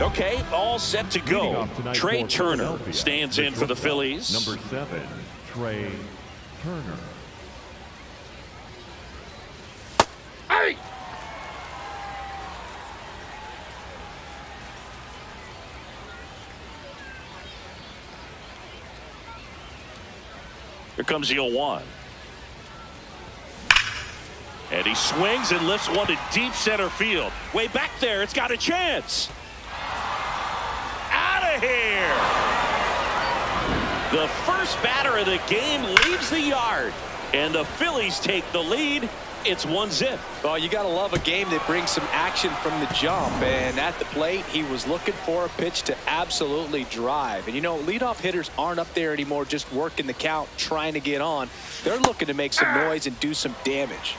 Okay, all set to go. Trey Turner stands in for the Phillies. Number 7, Trey Turner. Hey! Here comes the 0-1. And he swings and lifts one to deep center field. Way back there, it's got a chance. Out of here. The first batter of the game leaves the yard. And the Phillies take the lead. It's 1-0. Well, you got to love a game that brings some action from the jump. And at the plate, he was looking for a pitch to absolutely drive. And, you know, leadoff hitters aren't up there anymore just working the count, trying to get on. They're looking to make some noise and do some damage.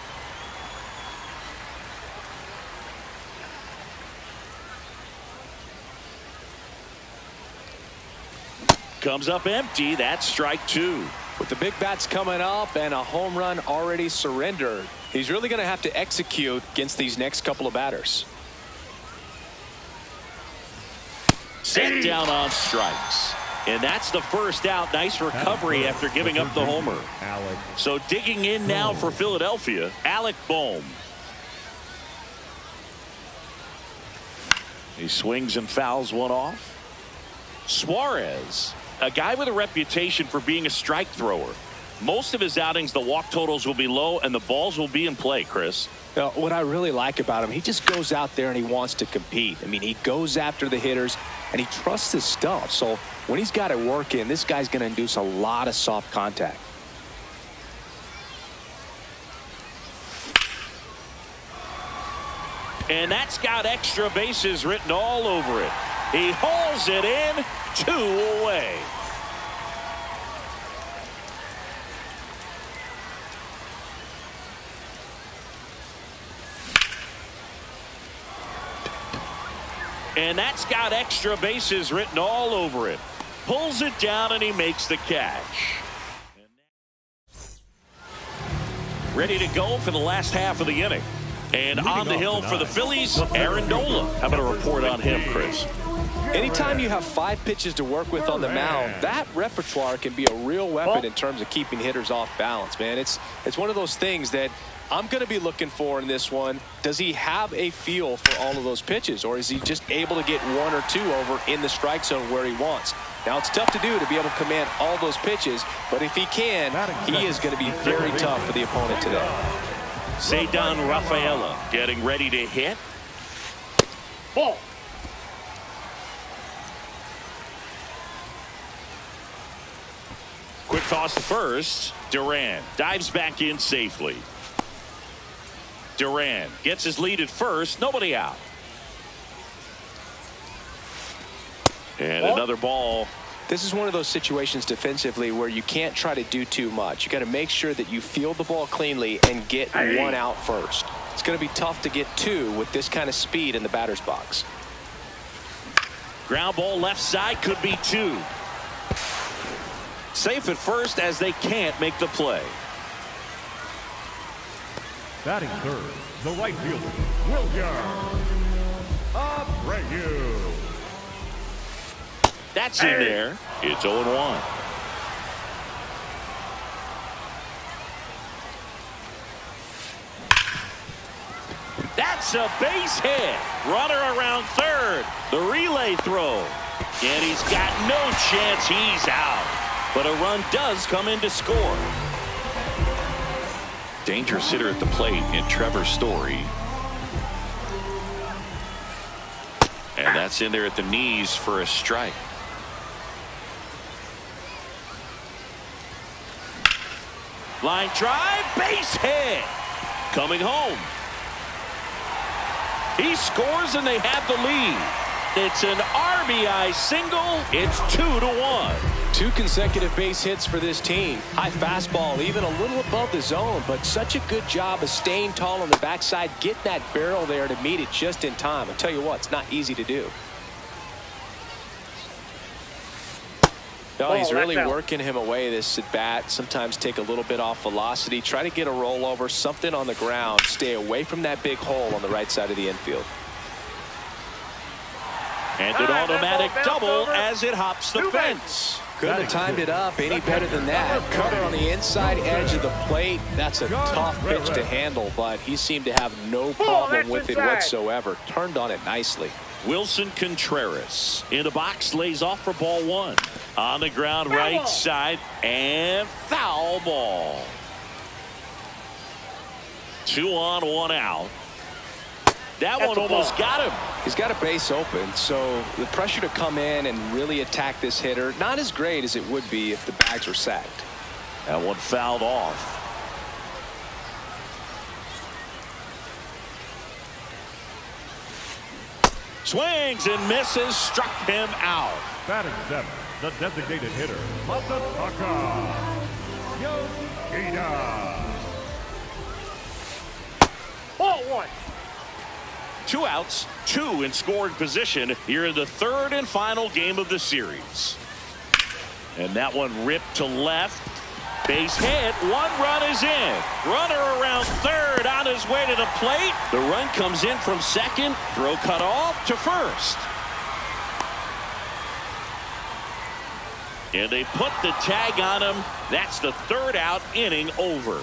Comes up empty. That's strike 2. With the big bats coming up and a home run already surrendered, he's really going to have to execute against these next couple of batters. Set down on strikes. And that's the first out. Nice recovery after giving up the homer. So digging in now for Philadelphia, Alec Bohm. He swings and fouls one off. Suarez, a guy with a reputation for being a strike thrower. Most of his outings, the walk totals will be low and the balls will be in play, Chris. What I really like about him, he just goes out there and he wants to compete. I mean, he goes after the hitters and he trusts his stuff. So when he's got it working, this guy's going to induce a lot of soft contact. And that's got extra bases written all over it. He hauls it in, 2 away. And that's got extra bases written all over it. Pulls it down and he makes the catch. Ready to go for the last half of the inning. And on the hill for the Phillies, Aaron Nola. How about a report on him, Chris? Anytime you have 5 pitches to work with on the mound, that repertoire can be a real weapon in terms of keeping hitters off balance, man. It's one of those things that I'm going to be looking for in this one. Does he have a feel for all of those pitches, or is he just able to get 1 or 2 over in the strike zone where he wants? Now, it's tough to do to be able to command all those pitches, but if he can, he is going to be very tough for the opponent today. Ceddanne Rafaela getting ready to hit. Ball. Quick toss to first. Duran dives back in safely. Duran gets his lead at first. Nobody out. And another ball. This is one of those situations defensively where you can't try to do too much. You got to make sure that you field the ball cleanly and get 1 out first. It's going to be tough to get 2 with this kind of speed in the batter's box. Ground ball left side, could be 2. Safe at first as they can't make the play. Batting third, the right fielder, William Abreu. That's in there. It's 0-1. That's a base hit. Runner around third. The relay throw. And he's got no chance. He's out. But a run does come in to score. Dangerous hitter at the plate in Trevor Story. And that's in there at the knees for a strike. Line drive, base hit. Coming home. He scores and they have the lead. It's an RBI single. It's 2-1. 2 consecutive base hits for this team. High fastball, even a little above the zone, but such a good job of staying tall on the backside, getting that barrel there to meet it just in time. I'll tell you what, it's not easy to do. No, he's really working him away this at bat. Sometimes take a little bit off velocity, try to get a rollover, something on the ground, stay away from that big hole on the right side of the infield. And an automatic double as it hops the fence. Couldn't have timed it up any better than that. Cutter on the inside edge of the plate. That's a tough pitch to handle, but he seemed to have no problem with it whatsoever. Turned on it nicely. Wilson Contreras in the box, lays off for ball one. On the ground, right side, and foul ball. 2 on, 1 out. That one almost got him. He's got a base open, so the pressure to come in and really attack this hitter, not as great as it would be if the bags were sacked. That one fouled off. Swings and misses, struck him out. Batting 7, the designated hitter, Masataka Yoshida. Ball 1. 2 outs, 2 in scoring position here in the 3rd and final game of the series. And that one ripped to left. Base hit. 1 run is in. Runner around 3rd on his way to the plate. The run comes in from 2nd. Throw cut off to 1st. And they put the tag on him. That's the 3rd out, inning over.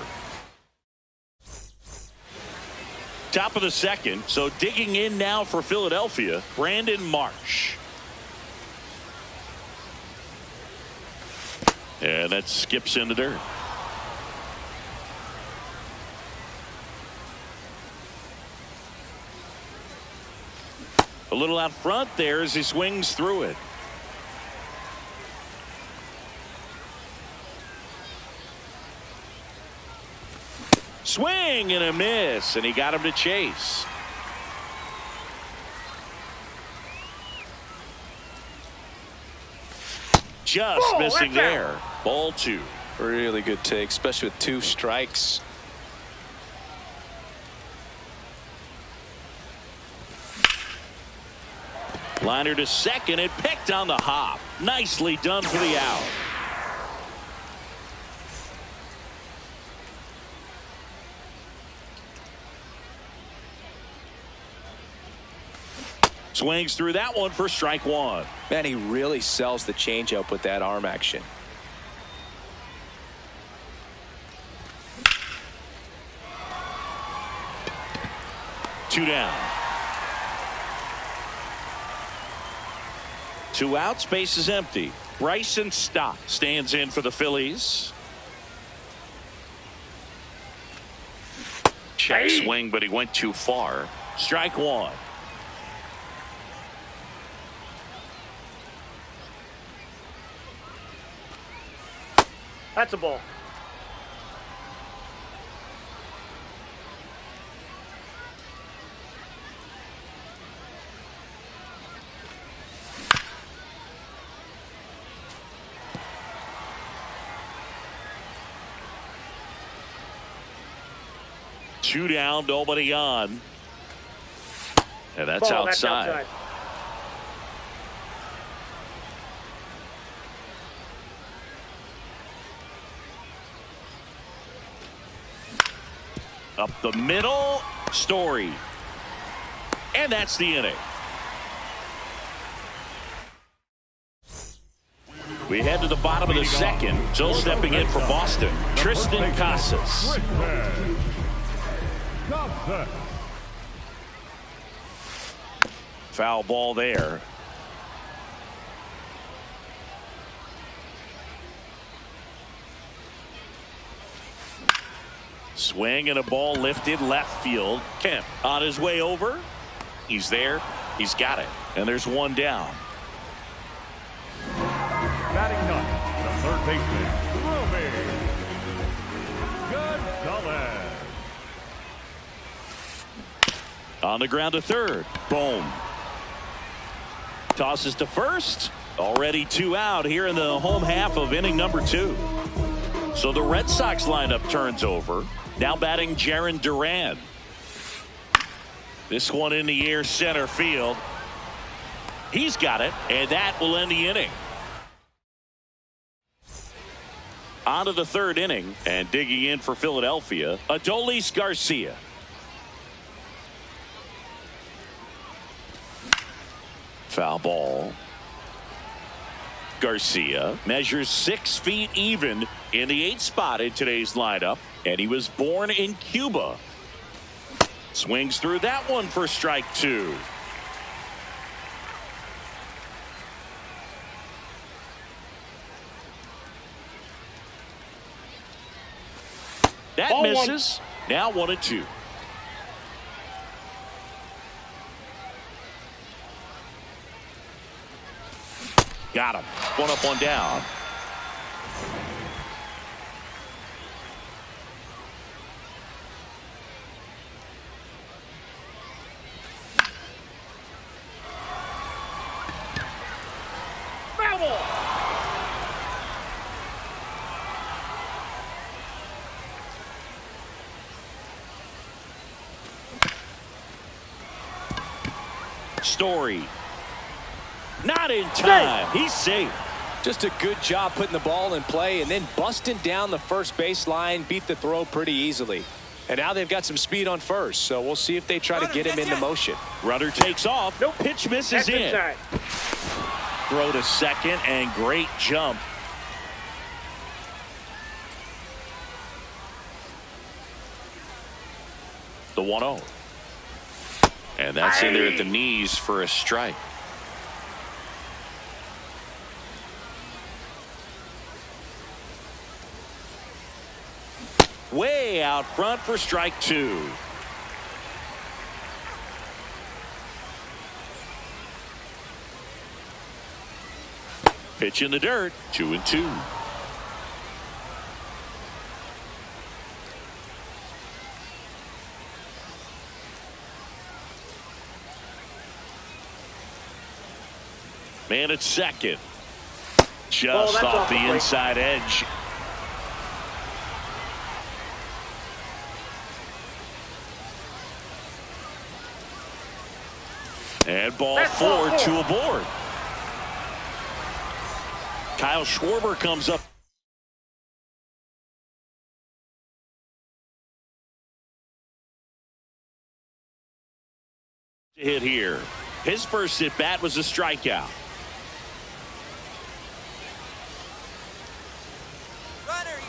Top of the 2nd, so digging in now for Philadelphia, Brandon Marsh. And that skips in the dirt. A little out front there as he swings through it. Swing and a miss, and he got him to chase. Just missing there. Ball 2. Really good take, especially with 2 strikes. Liner to 2nd and picked on the hop. Nicely done for the out. Swings through that one for strike 1. Man, he really sells the changeup with that arm action. Two down. 2 outs, base is empty. Bryson Stott stands in for the Phillies. Check swing, but he went too far. Strike 1. That's a ball. Two down, nobody on. And that's Ball, outside. That's outside. Up the middle, Story. And that's the inning. We head to the bottom of the 2nd. Still stepping in for Boston, Tristan Casas. Foul ball there. Swing and a ball lifted left field. Kemp on his way over. He's there. He's got it. And there's 1 down. Batting 9, the 3rd baseman, Gonzalez. On the ground to 3rd. Boom. Tosses to 1st. Already 2 out here in the home half of inning number 2. So the Red Sox lineup turns over. Now batting Jaron Duran. This one in the air center field. He's got it, and that will end the inning. On to the 3rd inning, and digging in for Philadelphia, Adolis Garcia. Foul ball. Garcia measures 6 feet even in the 8th spot in today's lineup, and he was born in Cuba. Swings through that one for strike 2. That Ball misses. Now 1-2. Got him. 1 up, 1 down. Foul ball. Story. Not in time. He's safe. Just a good job putting the ball in play and then busting down the first base line. Beat the throw pretty easily. And now they've got some speed on first, so we'll see if they try to get him into motion. Runner takes off. No pitch misses That's in. inside. Throw to second and great jump. The 1-0. And that's in there at the knees for a strike. Way out front for strike 2. Pitch in the dirt. 2-2. Man at second. Just off the inside edge. And ball 4, 2 aboard. Kyle Schwarber comes up. Hit here. His first at bat was a strikeout.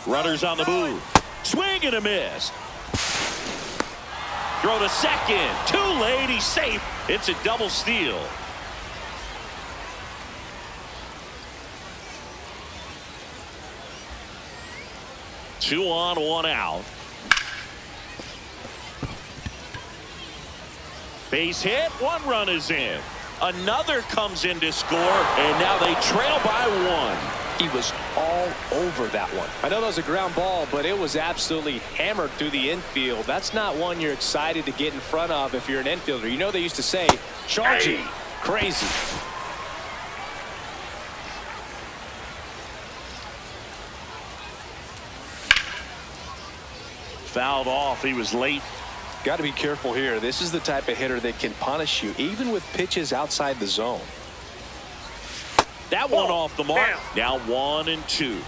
Runners on the move. Swing and a miss. Throw to second. Too late. He's safe. It's a double steal. Two on, 1 out. Base hit. 1 run is in. Another comes in to score, and now they trail by 1. He was all over that one. I know that was a ground ball, but it was absolutely hammered through the infield. That's not one you're excited to get in front of if you're an infielder. You know they used to say, charging, crazy. Fouled off. He was late. Got to be careful here. This is the type of hitter that can punish you, even with pitches outside the zone. That one off the mark. Now 1-2.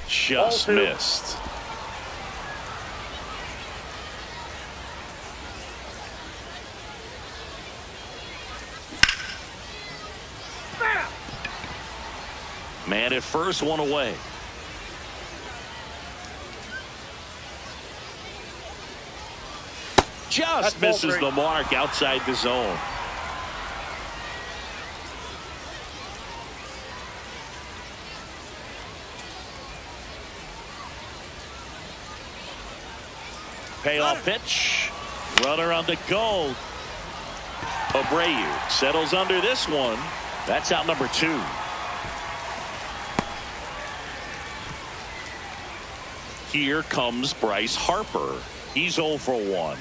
Just missed. Man at first, 1 away. Just misses the mark outside the zone. Payoff pitch. Runner on the go. Abreu settles under this one. That's out number 2. Here comes Bryce Harper. He's 0 for 1.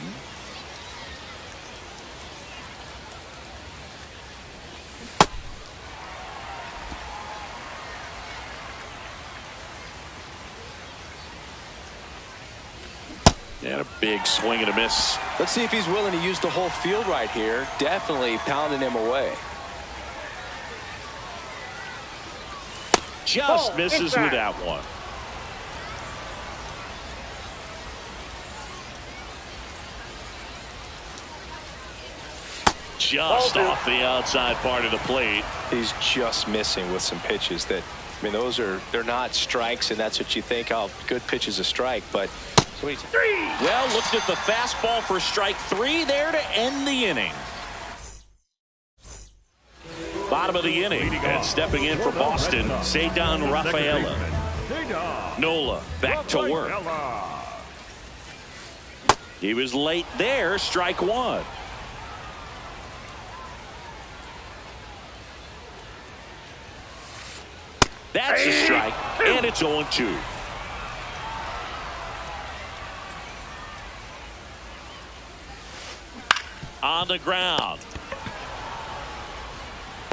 And a big swing and a miss. Let's see if he's willing to use the whole field right here. Definitely pounding him away. Just misses with that one. just off the outside part of the plate. He's just missing with some pitches that, I mean, they're not strikes, and that's what you think. Oh, good pitch is a strike, but well, looked at the fastball for strike 3 there to end the inning. Bottom of the inning, and stepping in for Boston, Cedar Rafaela. Nola back to work. He was late there, strike 1. That's a strike, and it's 0-2. On the ground.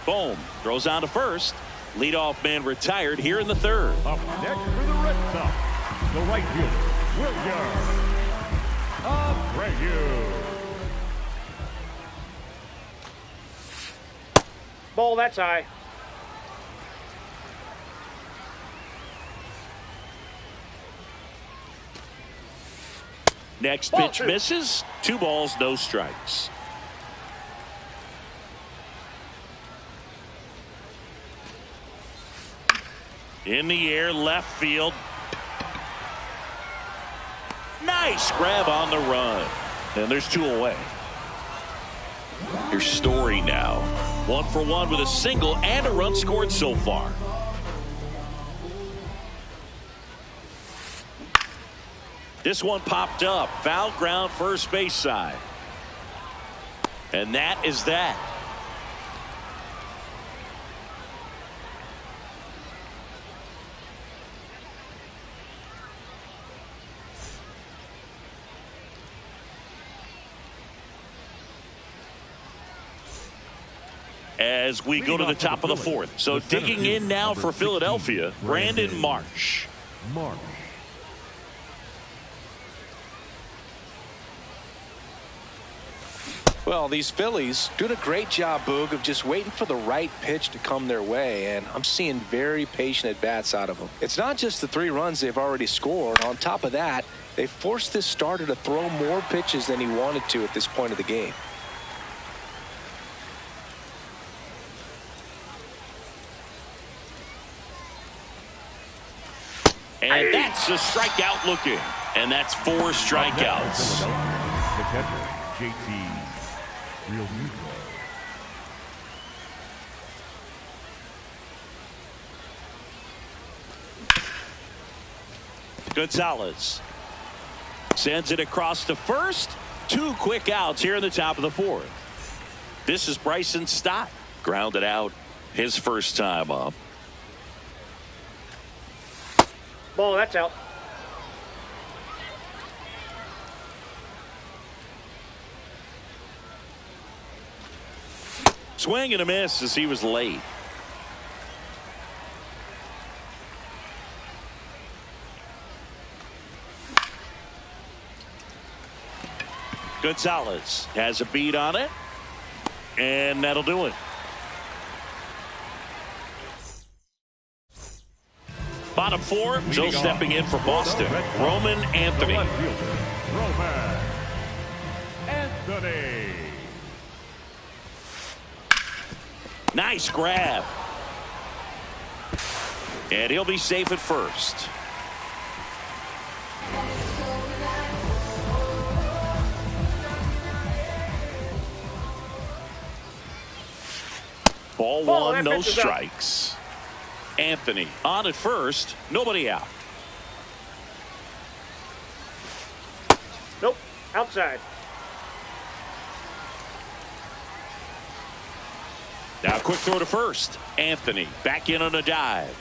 Boom. Throws on to first. Leadoff man retired here in the 3rd. Up next for the Red Sox, the right fielder, William Abreu. Ball, that's high. Next Ball pitch 2. misses. 2 balls, no strikes. In the air, left field. Nice grab on the run. And there's 2 away. Here's Story now. 1 for 1 with a single and a run scored so far. This one popped up. Foul ground, first base side. And that is that. As we go to the top of the 4th. So digging in now for Philadelphia, Brandon Marsh. Well, these Phillies doing a great job, Boog, of just waiting for the right pitch to come their way, and I'm seeing very patient at-bats out of them. It's not just the 3 runs they've already scored. On top of that, they forced this starter to throw more pitches than he wanted to at this point of the game. And that's a strikeout looking. And that's 4 strikeouts. The catcher, JT Realmuto. Gonzalez sends it across to first. 2 quick outs here in the top of the 4th. This is Bryson Stott. Grounded out his first time up. Ball, that's out. Swing and a miss as he was late. Gonzalez has a beat on it, and that'll do it. Bottom 4, Joe stepping in for Boston. Roman Anthony. Roman Anthony. Nice grab. And he'll be safe at first. Ball 1, no strikes. Anthony on at first, nobody out. Nope, outside. Now quick throw to first. Anthony back in on a dive.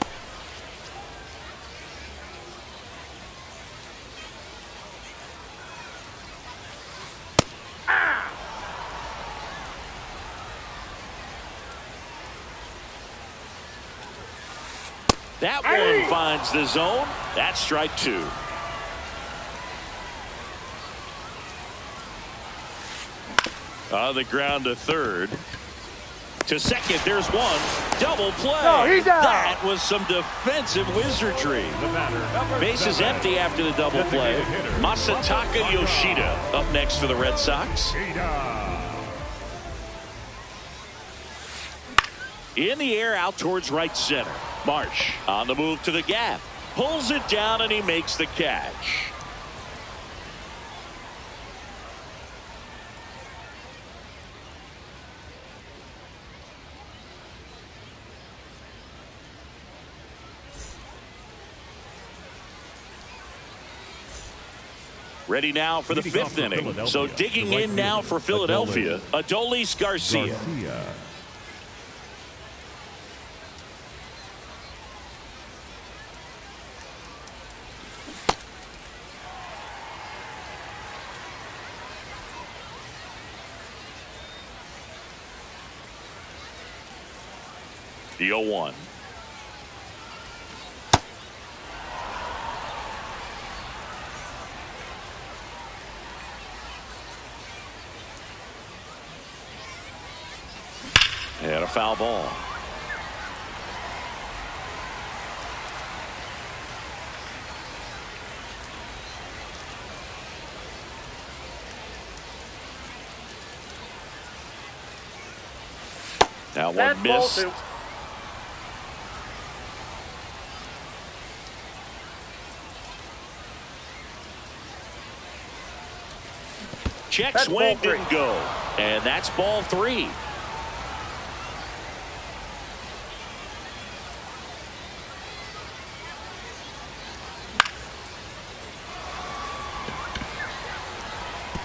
That one finds the zone. That's strike 2. On the ground to third. To second, there's one. Double play. No, he's out. That was some defensive wizardry. Bases empty after the double play. Masataka Yoshida up next for the Red Sox. In the air out towards right center. Marsh on the move to the gap. Pulls it down and he makes the catch. Ready now for the fifth inning. So digging in now for Philadelphia, Adolis Garcia. The 0-1. And a foul ball. That one missed. Check swing didn't go. And that's ball 3.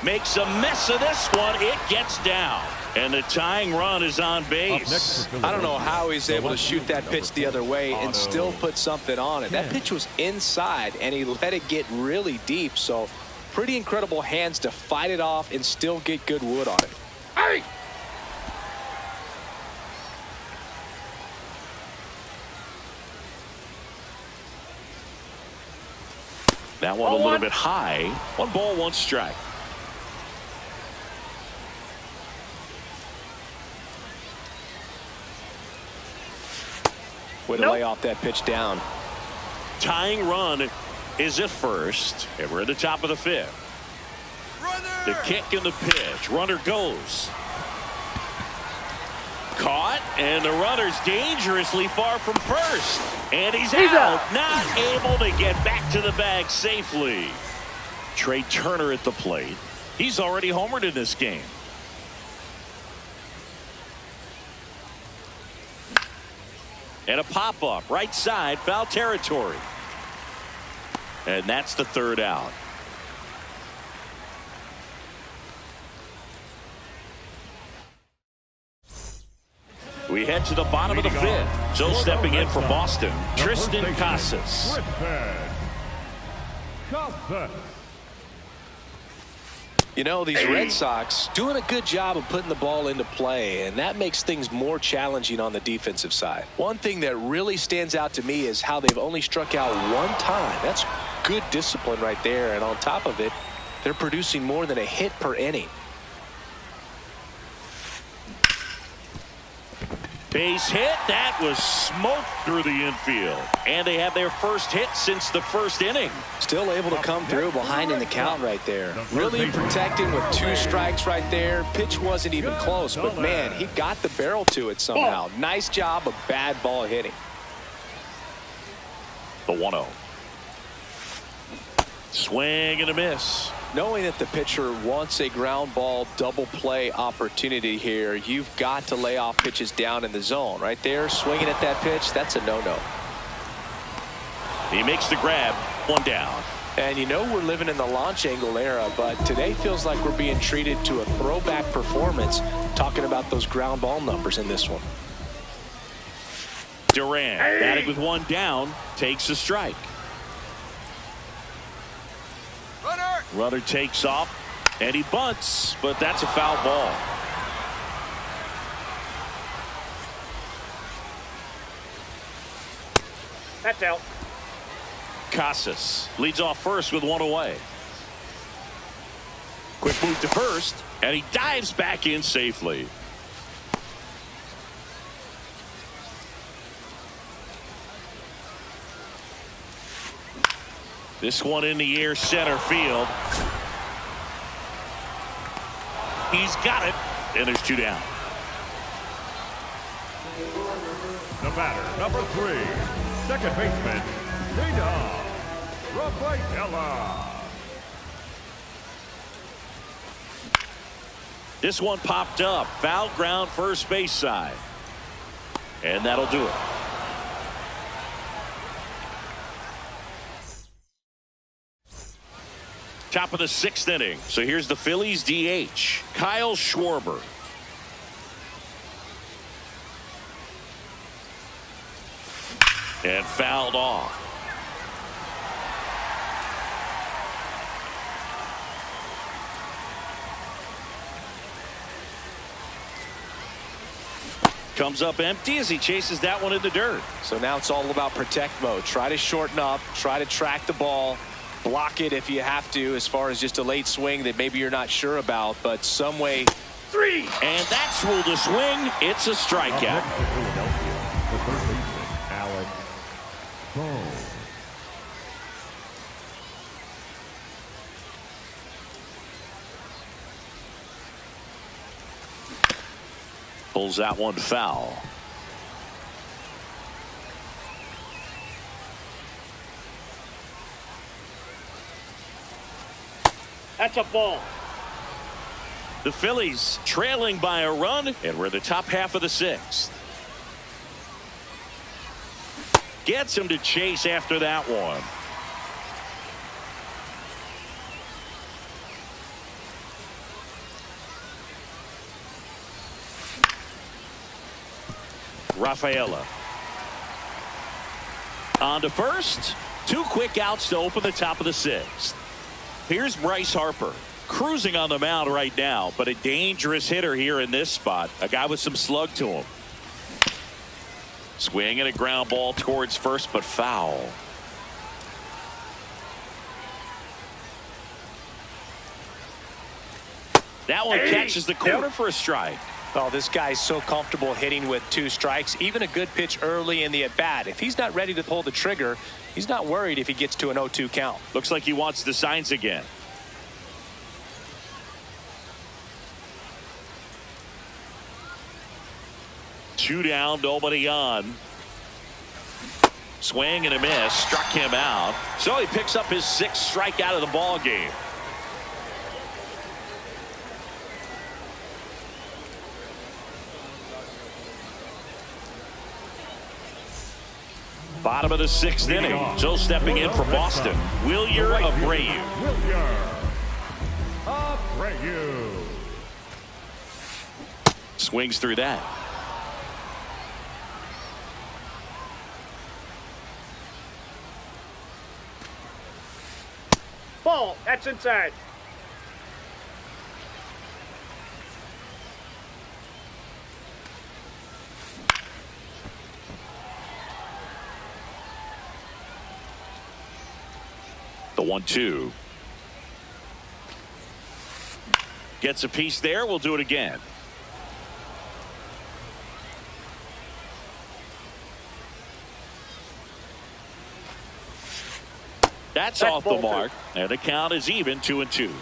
Makes a mess of this one. It gets down. And the tying run is on base. I don't know how he's able to shoot that pitch the other way and still put something on it. That pitch was inside, and he let it get really deep. So pretty incredible hands to fight it off and still get good wood on it. Hey! That one a little bit high. 1 ball, 1 strike. Way to lay off that pitch down. Tying run is at first, and we're at the top of the 5th. The kick and the pitch. Runner goes. Caught, and the runner's dangerously far from first. And he's out. Not able to get back to the bag safely. Trey Turner at the plate. He's already homered in this game. And a pop-up, right side, foul territory. And that's the 3rd out. We head to the bottom of the 5th. So stepping in for Boston, Tristan Casas. You know, these Red Sox doing a good job of putting the ball into play, and that makes things more challenging on the defensive side. One thing that really stands out to me is how they've only struck out 1 time. That's good discipline right there, and on top of it, they're producing more than a hit per inning. Base hit. That was smoked through the infield. And they have their first hit since the 1st inning. Still able to come through behind in the count right there. Really protecting with 2 strikes right there. Pitch wasn't even close, but man, he got the barrel to it somehow. Nice job of bad ball hitting. The 1-0. Swing and a miss. Knowing that the pitcher wants a ground ball double play opportunity here, you've got to lay off pitches down in the zone. Right there, swinging at that pitch, that's a no-no. He makes the grab. 1 down. And you know we're living in the launch angle era, but today feels like we're being treated to a throwback performance, talking about those ground ball numbers in this one. Duran, batting with 1 down, takes a strike. Runner takes off, and he bunts, but that's a foul ball. That's out. Casas leads off first with 1 away. Quick move to first, and he dives back in safely. This one in the air, center field. He's got it, and there's 2 down. The batter, number 3, second baseman, Rafaela. This one popped up. Foul ground first base side. And that'll do it. Top of the 6th inning. So here's the Phillies DH, Kyle Schwarber. And fouled off. Comes up empty as he chases that one in the dirt. So now it's all about protect mode. Try to shorten up, try to track the ball, block it if you have to, as far as just a late swing that maybe you're not sure about, but some way. 3. And that's ruled a swing. It's a strikeout. Up next to Philadelphia, the third baseman, Alex Bohm. Pulls that one foul. That's a ball. The Phillies trailing by a run, and we're in the top half of the 6th. Gets him to chase after that one. Rafaela. On to first. 2 quick outs to open the top of the 6th. Here's Bryce Harper. Cruising on the mound right now, but a dangerous hitter here in this spot. A guy with some slug to him. Swing and a ground ball towards first, but foul. That one catches the corner for a strike. Oh, this guy's so comfortable hitting with 2 strikes. Even a good pitch early in the at-bat. If he's not ready to pull the trigger, he's not worried if he gets to an 0-2 count. Looks like he wants the signs again. Two down, nobody on. Swing and a miss, struck him out. So he picks up his 6th strikeout of the ball game. Bottom of the 6th inning. So stepping in for Boston, Wilyer Abreu. Swings through that. Ball. That's inside. The 1-2. Gets a piece there. We'll do it again. That's off the mark. And the count is even, 2-2.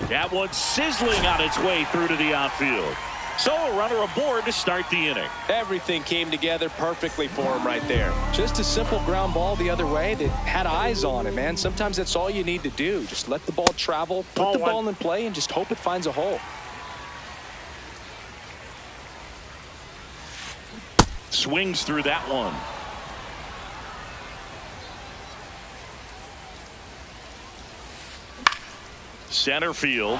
That one sizzling on its way through to the outfield. So a runner aboard to start the inning. Everything came together perfectly for him right there. Just a simple ground ball the other way that had eyes on it, man. Sometimes that's all you need to do. Just let the ball travel, put the ball in play, and just hope it finds a hole. Swings through that one. Center field.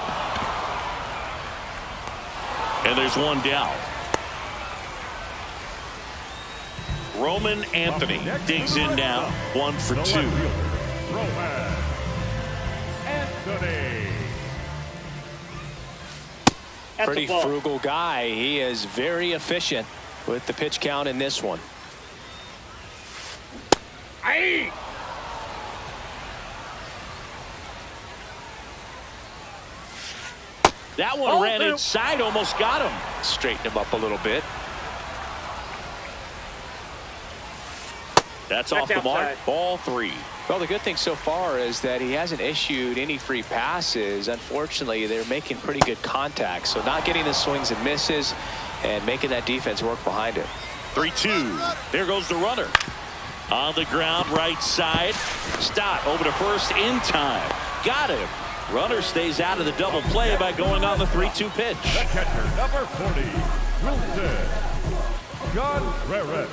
And there's one down. Roman Anthony digs in now. 1 for 2. Roman Anthony. Pretty frugal guy. He is very efficient with the pitch count in this one. Aye. That one ran inside, almost got him. Straighten him up a little bit. That's off the mark. Ball 3. Well, the good thing so far is that he hasn't issued any free passes. Unfortunately, they're making pretty good contact. So not getting the swings and misses and making that defense work behind it. 3-2. There goes the runner. On the ground, right side. Stott over to first in time. Got him. Runner stays out of the double play by going on the 3-2 pitch. The catcher, number 40, Wilson Contreras.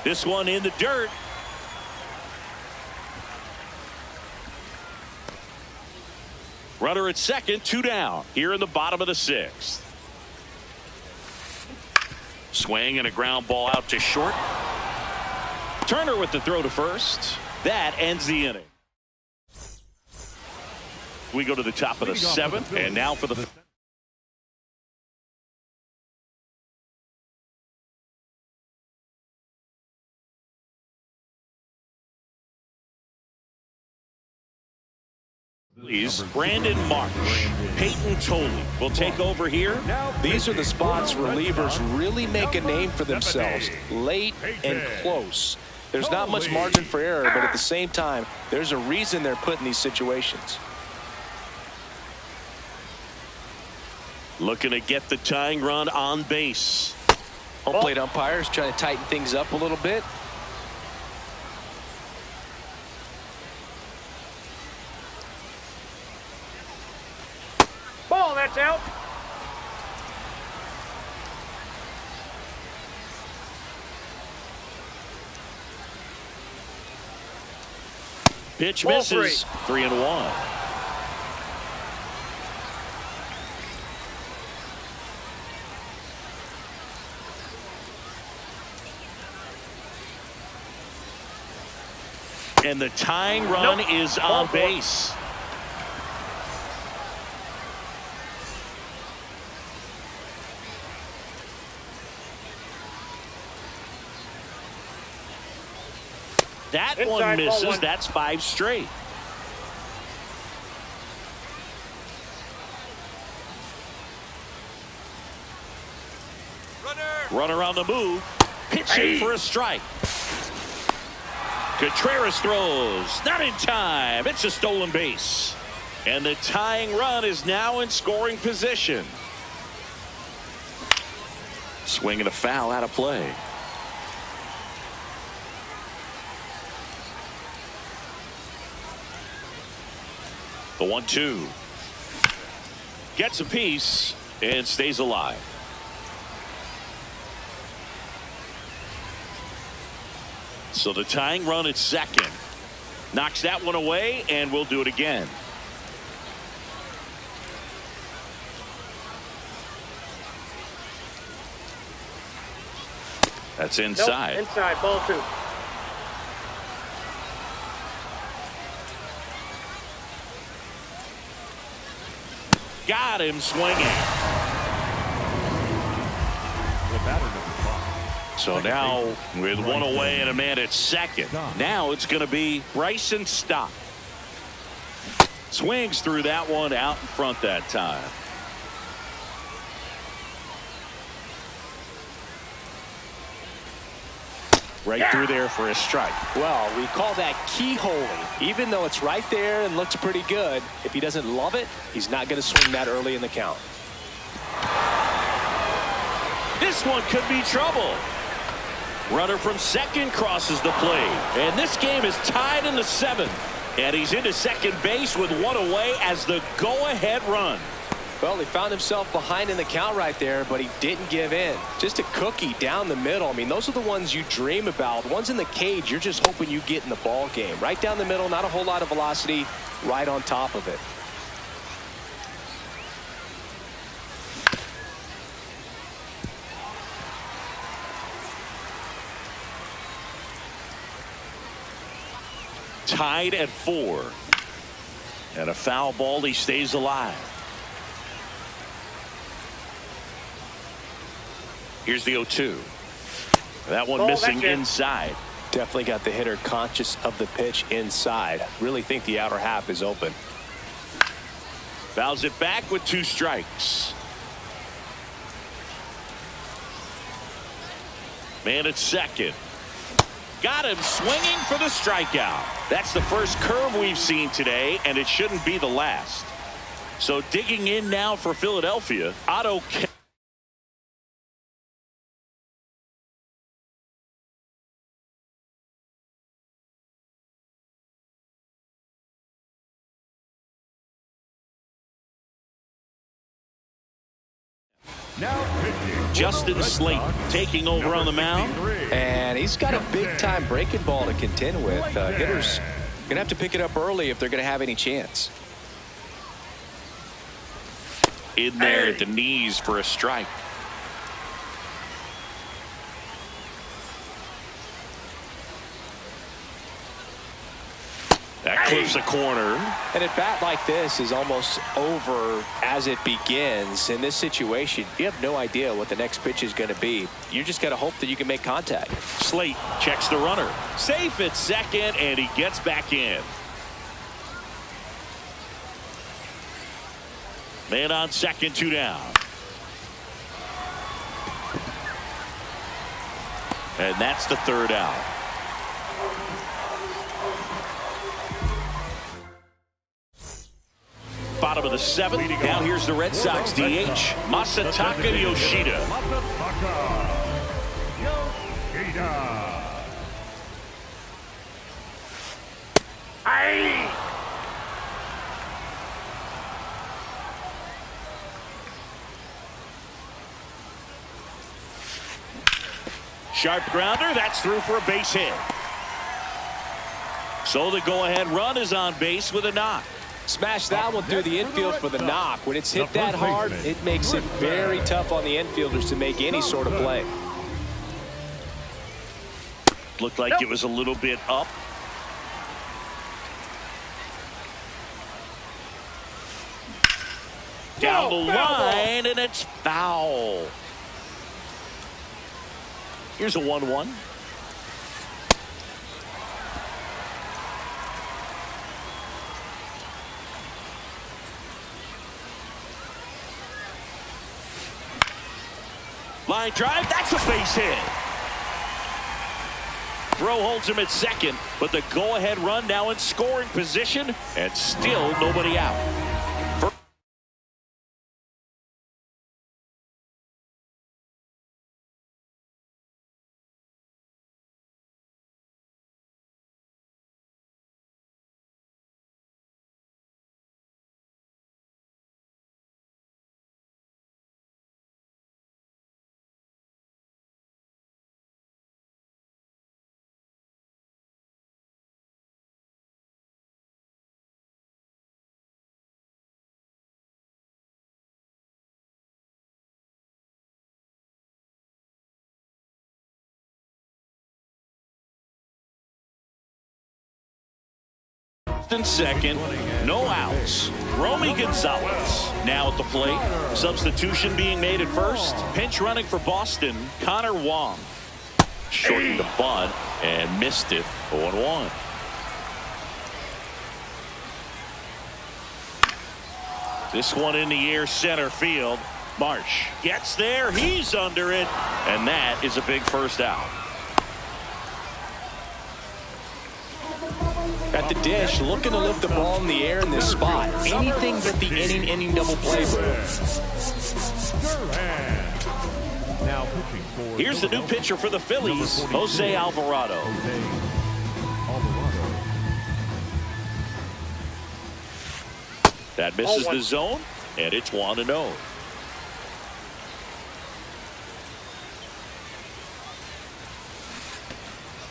This one in the dirt. Runner at second, 2 down here in the bottom of the 6th. Swing and a ground ball out to short. Turner with the throw to first. That ends the inning. We go to the top of the 7th, and now for the Brandon Marsh, Peyton Tolley will take over here. These are the spots relievers really make a name for themselves, late and close. There's not much margin for error, but at the same time, there's a reason they're put in these situations. Looking to get the tying run on base. Home plate umpires trying to tighten things up a little bit. Ball, that's out. Pitch Ball misses. 3-1. And the tying run is on base. That Inside, one misses. ball 1. That's 5 straight. Runner on the move. Pitching for a strike. Contreras throws. Not in time. It's a stolen base. And the tying run is now in scoring position. Swing and a foul out of play. The 1-2. Gets a piece and stays alive. So the tying run at second. Knocks that one away, and we'll do it again. That's inside. Nope, inside, ball 2. Got him swinging. The batter, number 5. So now with one away and a man at second. Now it's going to be Bryson Stott. Swings through that one out in front that time. Right through there for a strike. Well, we call that keyholing. Even though it's right there and looks pretty good, if he doesn't love it, he's not going to swing that early in the count. This one could be trouble. Runner from second crosses the plate. And this game is tied in the 7th. And he's into second base with one away as the go-ahead run. Well, he found himself behind in the count right there, but he didn't give in. Just a cookie down the middle. I mean, those are the ones you dream about. Ones in the cage, you're just hoping you get in the ball game. Right down the middle, not a whole lot of velocity, right on top of it. Tied at 4. And a foul ball, he stays alive. Here's the 0-2. That one missing inside. Definitely got the hitter conscious of the pitch inside. Really think the outer half is open. Fouls it back with 2 strikes. Man at second. Got him swinging for the strikeout. That's the first curve we've seen today, and it shouldn't be the last. So digging in now for Philadelphia, Otto. Justin Slate taking over on the mound. And he's got a big-time breaking ball to contend with. Hitters going to have to pick it up early if they're going to have any chance. In there at the knees for a strike. That clips a corner. And at bat like this is almost over as it begins. In this situation, you have no idea what the next pitch is going to be. You just got to hope that you can make contact. Slate checks the runner. Safe at second, and he gets back in. Man on second, 2 down. And that's the 3rd out. Bottom of the 7th. Now here's the Red Sox DH, Masataka Yoshida. Sharp grounder. That's through for a base hit. So the go-ahead run is on base with a knock. Smash that one through the infield for the knock. When it's hit that hard, it makes it very tough on the infielders to make any sort of play. Looked like it was a little bit up. Down the line, and it's foul. Here's a 1-1. Line drive, that's a base hit. Throw holds him at second, but the go-ahead run now in scoring position, and still nobody out. In second, no outs. Romy Gonzalez now at the plate. Substitution being made at first. Pinch running for Boston, Connor Wong. Shortened the bunt and missed it. 0-1. This one in the air, center field. Marsh gets there. He's under it. And that is a big first out. At the dish, looking to lift the ball in the air in this spot. Anything but the inning double play move. Here's the new pitcher for the Phillies, Jose Alvarado. That misses the zone, and it's 1-0.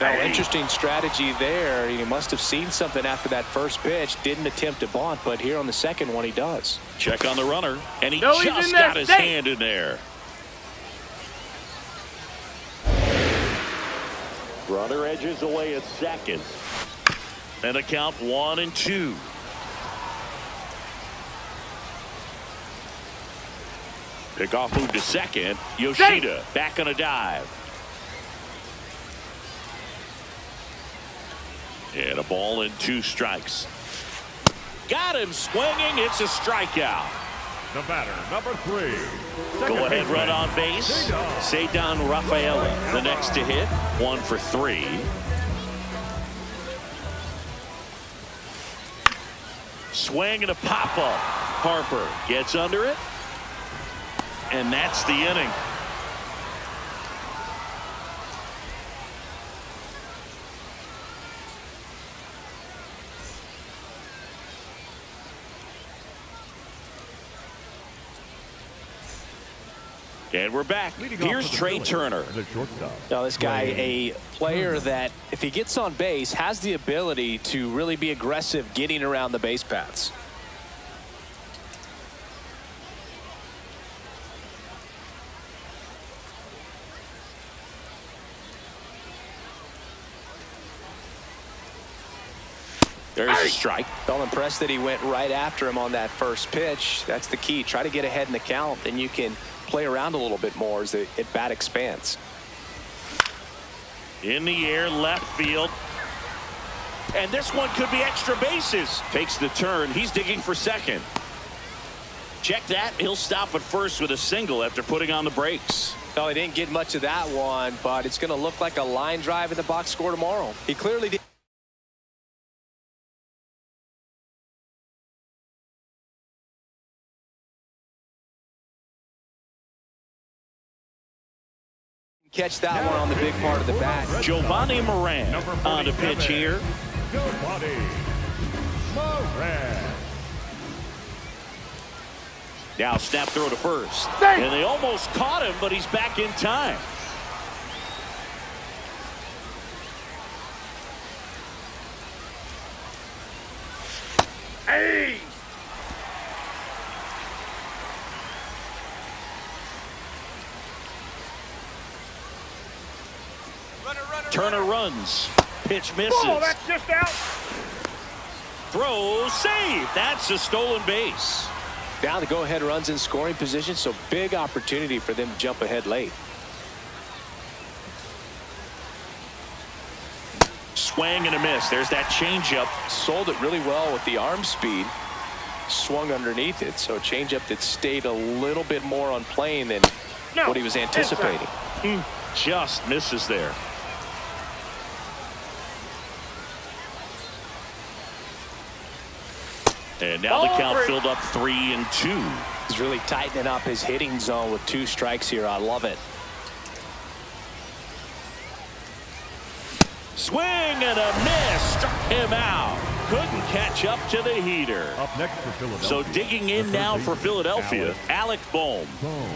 Now, interesting strategy there. He must have seen something after that first pitch. Didn't attempt to bunt, but here on the second one, he does. Check on the runner, and he just got his hand in there. Runner edges away at second. And a count 1-2. Pickoff move to second. Yoshida back on a dive. And a ball and 2 strikes. Got him swinging. It's a strikeout. The batter, number 3. Go ahead run on base. Cedon Rafaela, the next to hit. 1 for 3. Swing and a pop-up. Harper gets under it. And that's the inning. And we're back. Here's Trey Turner. Now this guy, a player that if he gets on base has the ability to really be aggressive getting around the base paths. There's a strike. Felt impressed that he went right after him on that first pitch. That's the key. Try to get ahead in the count, then you can play around a little bit more as the at bat expands. In the air, left field. And this one could be extra bases. Takes the turn. He's digging for second. Check that. He'll stop at first with a single after putting on the brakes. No, he didn't get much of that one, but it's going to look like a line drive in the box score tomorrow. He clearly did. Catch that one on the big part of the bat. Giovanni Moran on the pitch here. Giovanni Moran. Now snap throw to first. And they almost caught him, but he's back in time. Hey! Turner runs. Pitch misses. Oh, that's just out. Throw, save. That's a stolen base. Now the go-ahead runs in scoring position, so big opportunity for them to jump ahead late. Swing and a miss. There's that changeup. Sold it really well with the arm speed. Swung underneath it, so changeup that stayed a little bit more on plane than what he was anticipating. Just misses there. And now the count filled up 3-2. He's really tightening up his hitting zone with 2 strikes here. I love it. Swing and a miss. Struck him out. Couldn't catch up to the heater. Up next for Philadelphia. So digging in now for Philadelphia, Alec Bohm.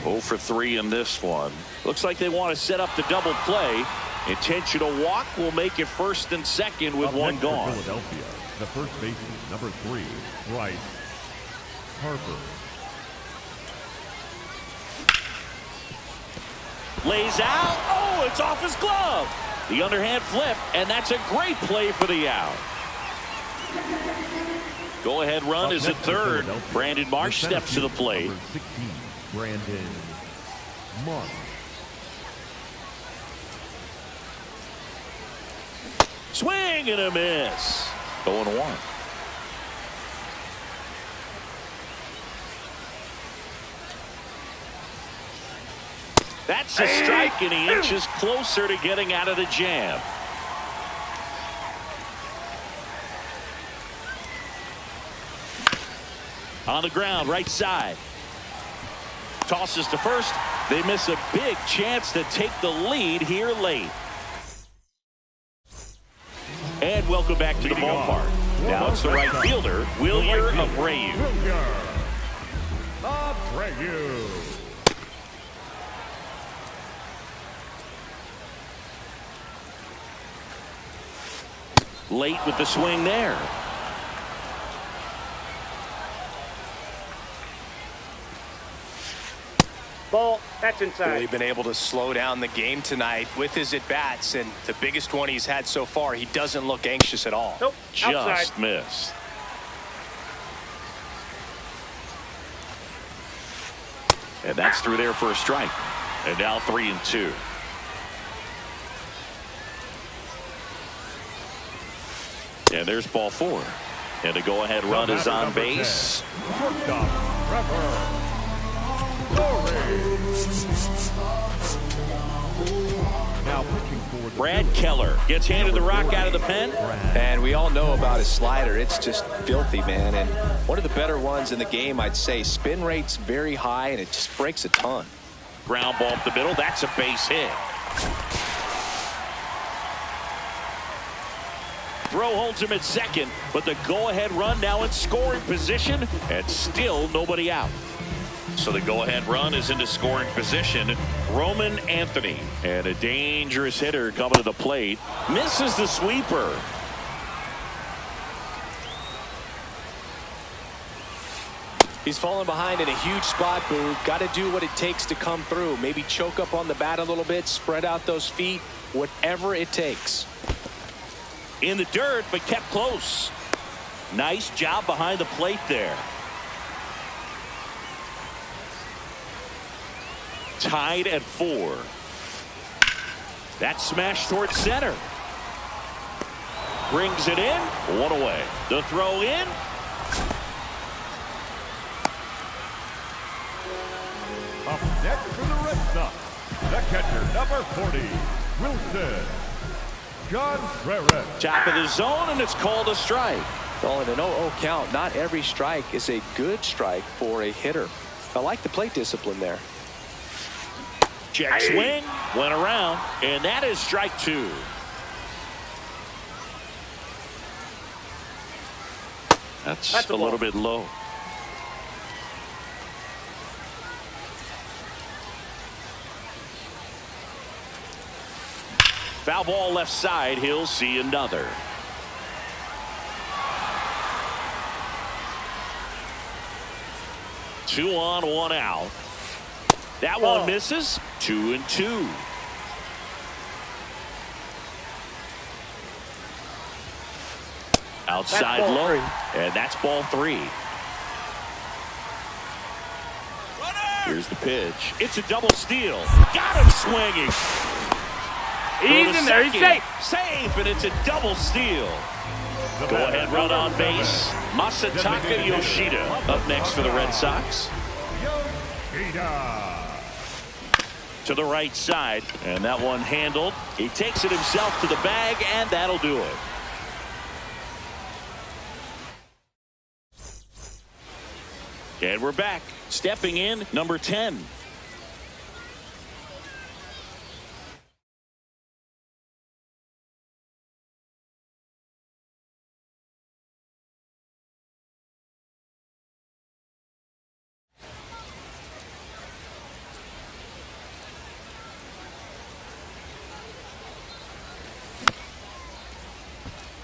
0 for 3 in this one. Looks like they want to set up the double play. Intentional walk will make it first and second with one gone. Philadelphia, the first baseman, number 3, Bryce Harper. Lays out. Oh, it's off his glove. The underhand flip, and that's a great play for the out. Go-ahead run is at third. Brandon Marsh steps to the plate. Number 16, Brandon Marsh. Swing and a miss. 0-1. That's a strike, and he inches closer to getting out of the jam. On the ground, right side. Tosses to first. They miss a big chance to take the lead here late. And welcome back to the ballpark. Now it's the right fielder, Wilyer Abreu. Abreu. Late with the swing there. Ball, that's inside. Really been able to slow down the game tonight with his at-bats, and the biggest one he's had so far, he doesn't look anxious at all. Nope, Just outside. missed. And that's through there for a strike. And now 3-2. And there's ball 4. And the go-ahead run is on base. Trevor Now pitching for the Brad Keller gets handed the rock out of the pen. And we all know about his slider. It's just filthy, man. And one of the better ones in the game, I'd say. Spin rate's very high, and it just breaks a ton. Ground ball up the middle. That's a base hit. Throw holds him at second, but the go-ahead run now in scoring position, and still nobody out. So the go-ahead run is into scoring position. Roman Anthony, and a dangerous hitter coming to the plate, misses the sweeper. He's falling behind in a huge spot, Boog. Got to do what it takes to come through. Maybe choke up on the bat a little bit, spread out those feet, whatever it takes. In the dirt, but kept close. Nice job behind the plate there. Tied at 4. That smash towards center. Brings it in. 1 away. The throw in. Up next for the Red Sox, the catcher, number 40, Wilson Contreras. Top of the zone, and it's called a strike. Well, in an 0-0 count, not every strike is a good strike for a hitter. I like the plate discipline there. Check swing, went around, and that is strike 2. That's a little bit low. Foul ball left side. He'll see another. Two on, 1 out. That one misses. 2-2. Outside low, and that's ball 3. Here's the pitch. It's a double steal. Got him swinging. He's in there. He's safe. Safe, and it's a double steal. Go ahead run on base. Masataka Yoshida up next for the Red Sox. To the right side, and that one handled. He takes it himself to the bag, and that'll do it. And we're back. Stepping in, number 10.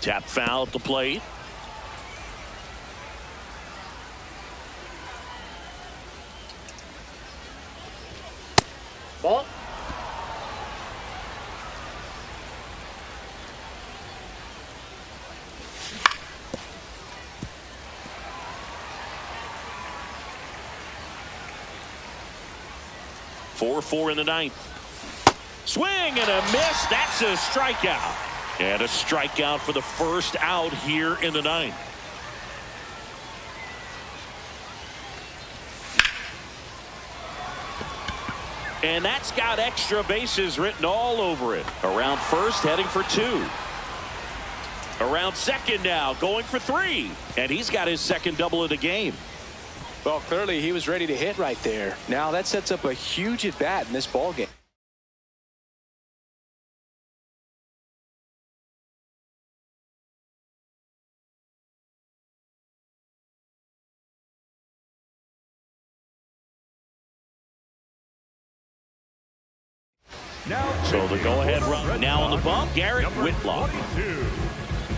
Tap foul at the plate. Ball. Four in the 9th. Swing and a miss. That's a strikeout. And a strikeout for the first out here in the 9th. And that's got extra bases written all over it. Around first, heading for 2. Around second now, going for 3. And he's got his second double of the game. Well, clearly he was ready to hit right there. Now that sets up a huge at bat in this ball game. So the go-ahead run now on the bump. Garrett Whitlock. 22,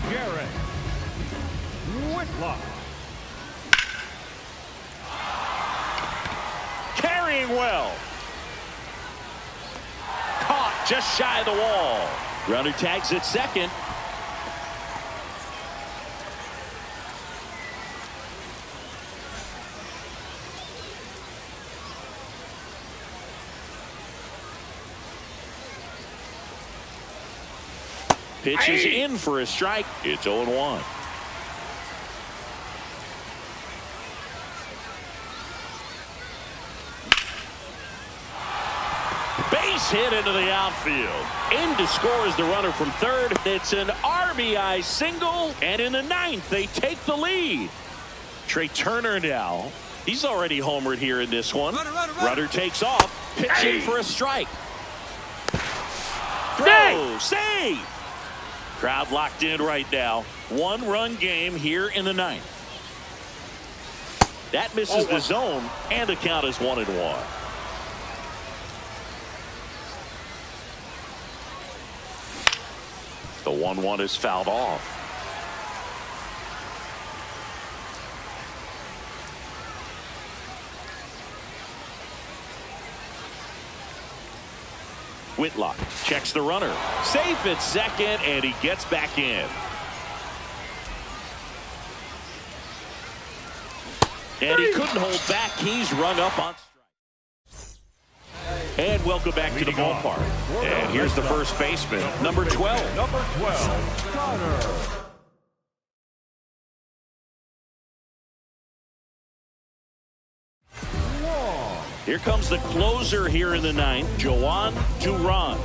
Garrett Whitlock. Carrying well. Caught just shy of the wall. Runner tags at second. Pitch is in for a strike. It's 0-1. base hit into the outfield. In to score is the runner from third. It's an RBI single, and in the ninth, they take the lead. Trey Turner now. He's already homered here in this one. Runner takes off, pitching for a strike. Throw, save. Crowd locked in right now. One-run game here in the ninth. That misses the zone, and the count is 1-1. The 1-1 is fouled off. Whitlock checks the runner. Safe at second, and he gets back in. And he couldn't hold back. He's rung up on strike. And welcome back to the ballpark. And here's the first baseman, number 12. Number 12, Connor. Here comes the closer here in the ninth, Joan Duran.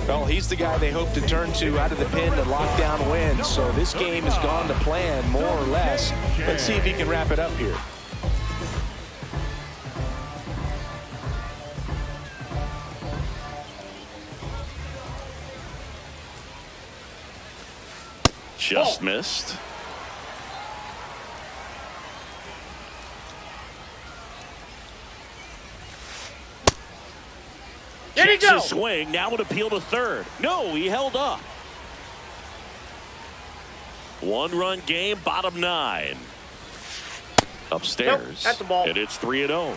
Well, he's the guy they hope to turn to out of the pen to lock down wins. So this game has gone to plan, more or less. Let's see if he can wrap it up here. Just missed. There you Checks go. his swing. Now would appeal to third. No, he held up. One-run game, bottom 9. Upstairs. Nope, that's the ball. And it's 3-0.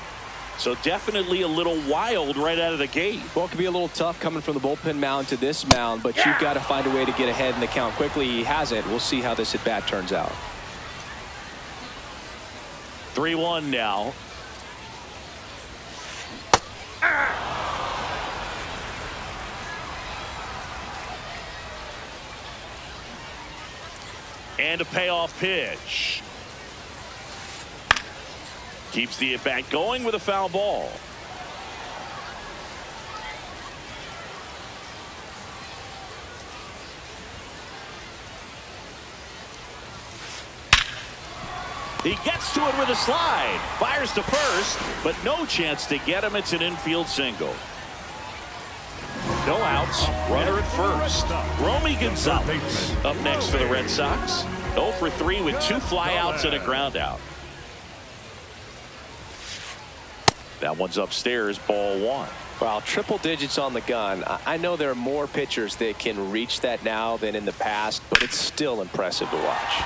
So definitely a little wild right out of the gate. Well, it can be a little tough coming from the bullpen mound to this mound, but you've got to find a way to get ahead in the count quickly. He hasn't. We'll see how this at-bat turns out. 3-1 now. And a payoff pitch. Keeps the at-bat going with a foul ball. He gets to it with a slide. Fires to first, but no chance to get him. It's an infield single. No outs. Runner at first. Romy Gonzalez up next for the Red Sox. 0 for 3 with 2 flyouts and a ground out. That one's upstairs, ball 1. Wow, triple digits on the gun. I know there are more pitchers that can reach that now than in the past, but it's still impressive to watch.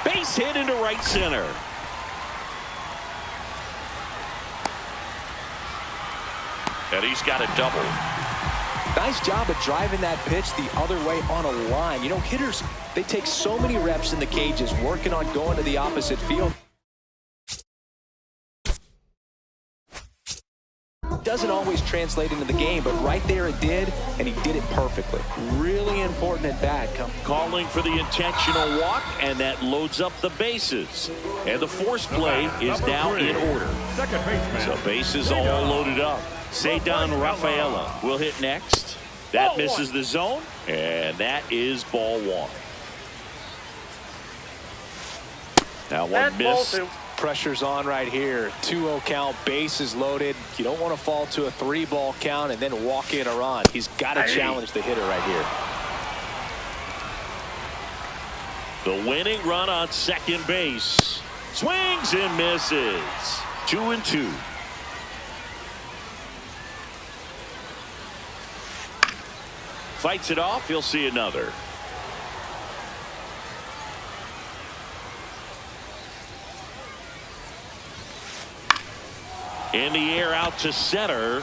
Base hit into right center. And he's got a double. Nice job of driving that pitch the other way on a line. You know, hitters, they take so many reps in the cages working on going to the opposite field. Doesn't always translate into the game, but right there it did, and he did it perfectly. Really important at bat. Calling for the intentional walk, and that loads up the bases. And the force play is now in order. Second baseman. So bases all loaded up. Cedar Rafaela will hit next. That misses the zone, and that is ball 1. That one missed. Pressure's on right here. 2-0 count, bases loaded. You don't want to fall to a 3-ball count and then walk in a run. He's got to challenge the hitter right here. The winning run on second base. Swings and misses. 2-2. Fights it off. He'll see another. In the air out to center.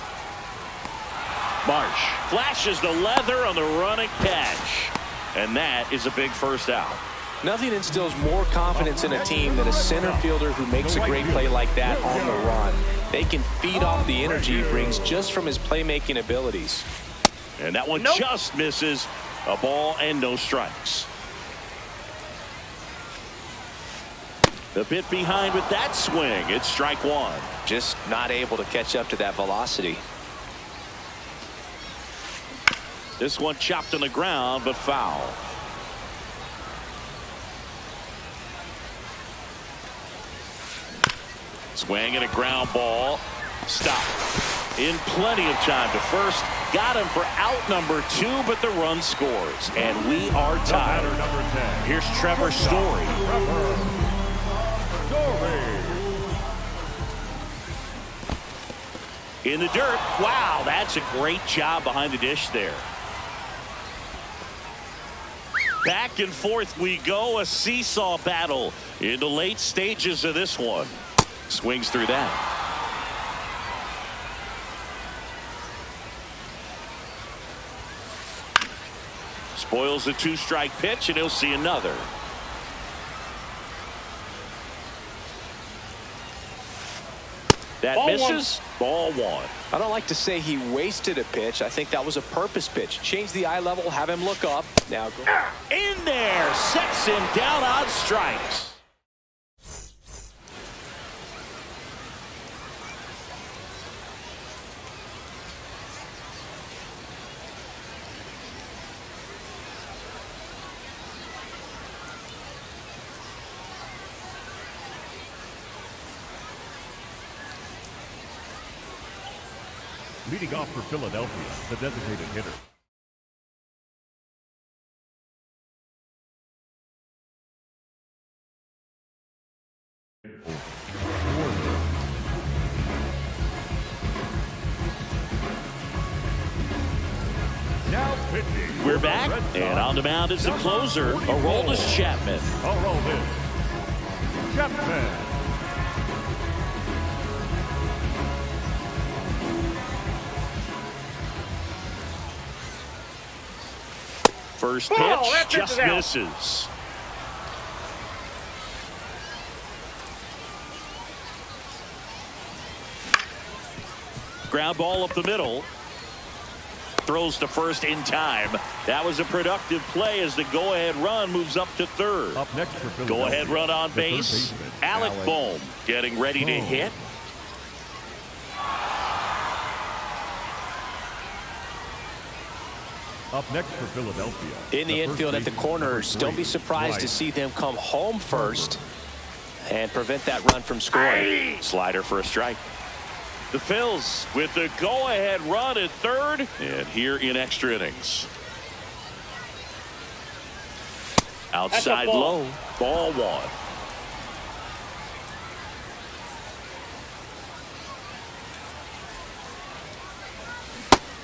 Marsh flashes the leather on the running catch. And that is a big first out. Nothing instills more confidence in a team than a center fielder who makes a great play like that on the run. They can feed off the energy he brings just from his playmaking abilities. And that one just misses. A ball and no strikes. A bit behind with that swing. It's strike 1. Just not able to catch up to that velocity. This one chopped on the ground, but foul. Swing and a ground ball. Stop. In plenty of time to first. Got him for out number 2, but the run scores. And we are tied. Number 10. Here's Trevor Story. In the dirt. Wow, that's a great job behind the dish there. Back and forth we go. A seesaw battle in the late stages of this one. Swings through that. Spoils a 2-strike pitch, and he'll see another. That Ball misses. Ball 1. I don't like to say he wasted a pitch. I think that was a purpose pitch. Change the eye level, have him look up. Now go. In there. Sets him down on strikes. Leading off for Philadelphia, the designated hitter. Now pitching. We're back, and on the mound is the closer, Aroldis Chapman. Aroldis Chapman. First pitch just misses. Ground ball up the middle. Throws to first in time. That was a productive play as the go-ahead run moves up to third. Up next for Philadelphia, go-ahead run on base. Alec Bohm getting ready to hit. Up next for Philadelphia. In the infield at the corners, don't be surprised to see them come home first and prevent that run from scoring. Slider for a strike. The Phils with the go-ahead run at third, and here in extra innings. Outside low, ball 1.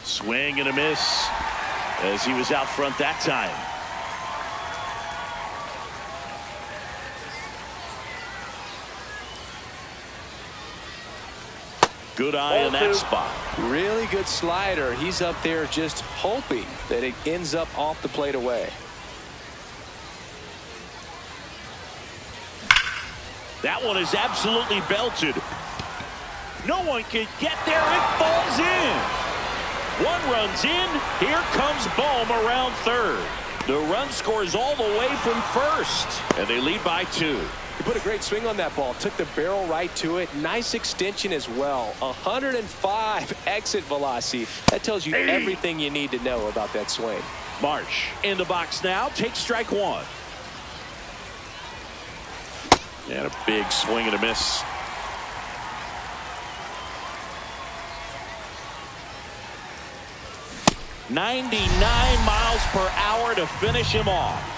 Swing and a miss as he was out front that time. Good eye on that spot. Really good slider. He's up there just hoping that it ends up off the plate away. That one is absolutely belted. No one can get there. It falls in. One runs in. Here comes Bohm around third. The run scores all the way from first, and they lead by 2. He put a great swing on that ball. Took the barrel right to it. Nice extension as well. 105 exit velocity. That tells you everything you need to know about that swing. Marsh in the box now. Takes strike 1. And a big swing and a miss. .99 miles per hour to finish him off.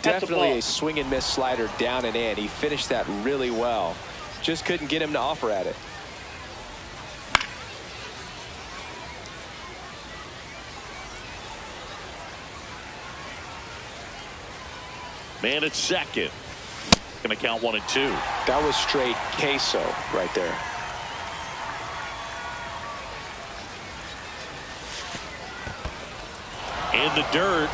Definitely a swing and miss slider down and in. He finished that really well. Just couldn't get him to offer at it. Man at second. Going to count 1 and 2. That was straight queso right there. In the dirt.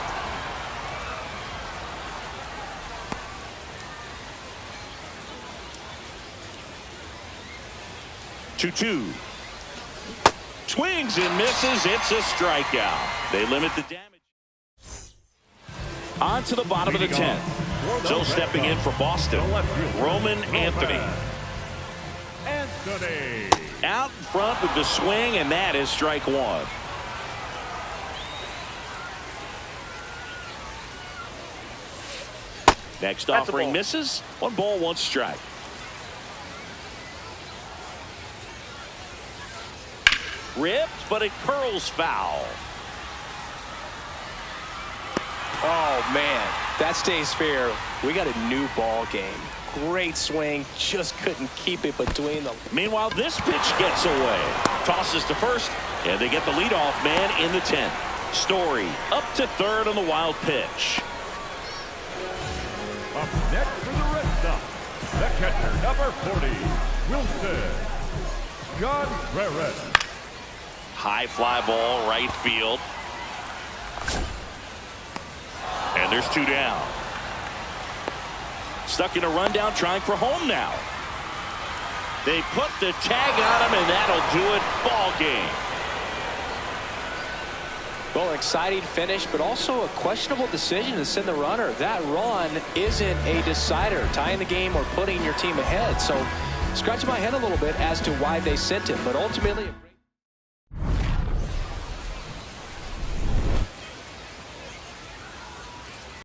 Two. Swings and misses. It's a strikeout. They limit the damage. On to the bottom of the 10th. So stepping in for Boston, Roman Anthony. Anthony. Out in front with the swing, and that is strike one. Next offering misses. 1 ball, 1 strike. Ripped, but it curls foul. Oh, man, that stays fair. We got a new ball game. Great swing, just couldn't keep it between them. Meanwhile, this pitch gets away. Tosses to first, and they get the leadoff man in the 10th. Story up to third on the wild pitch. Up next for the Red Sox, the catcher, number 40, Wilson Contreras. High fly ball, right field. And there's 2 down. Stuck in a rundown, trying for home now. They put the tag on him, and that'll do it. Ball game. Well, an exciting finish, but also a questionable decision to send the runner. That run isn't a decider, tying the game or putting your team ahead. So, scratching my head a little bit as to why they sent him, but ultimately